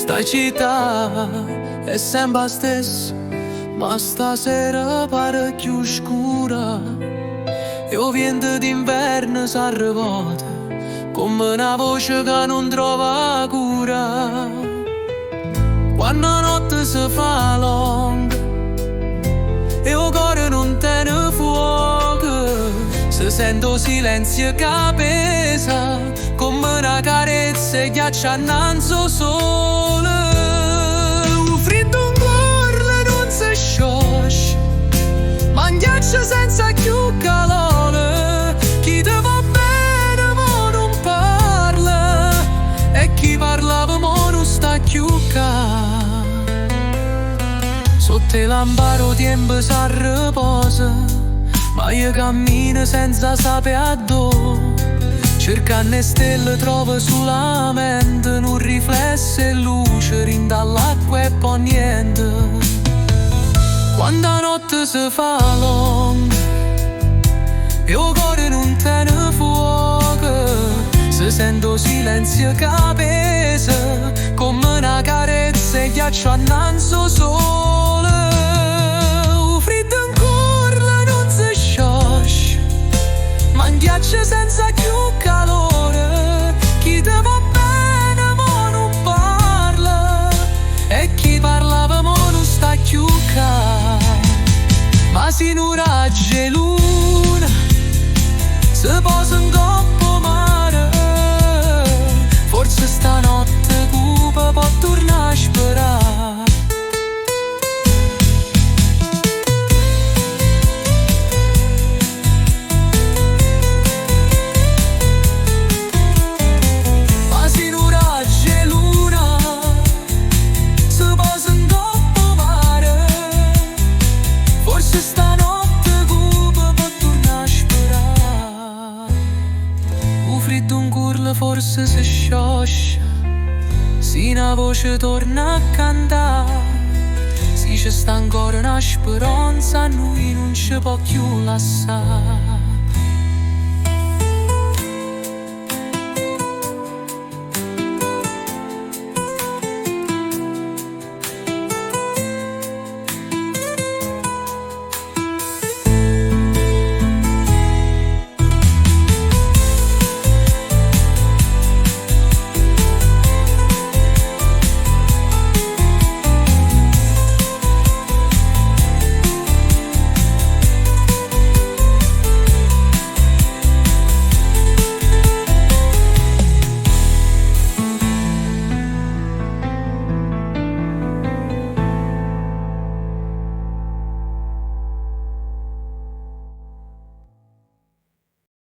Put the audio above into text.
Sta città è sempre la stessa, ma stasera pare più scura. E il vento d'inverno s'è arrivato come una voce che non trova cura. Quando la notte si fa lunga e il cuore non tiene fuoco, si sente il silenzio che pesa come una carezza e ghiaccia innanzi al sole. Il freddo in cuore non si scioglie, ma un ghiaccio senza più calore. Chi ti va bene ma non parla, e chi parlava ma non sta più qua. Sotto il lamparo tempo si riposa, ma io cammino senza sapere dove. Cercando stelle trovo solamente un riflesso e luce rinda all'acqua e poi niente. Quando la notte si fa lunga e il cuore non tiene fuoco, si sente il silenzio che pesa come una carezza e ghiaccio innanzi al sole. Il freddo in cuore non si scioglie, ma un ghiaccio senza più calore. Chi ti va bene ma non parla, e chi parlava ma non sta più qua. Ma si non raggia luna, si posa in coppa mare, forse stanotte cupa può tornare a sperare. Forse si scioscia, se una voce torna a cantare, se c'è sta ancora una speranza, a noi non ci può più lasciare.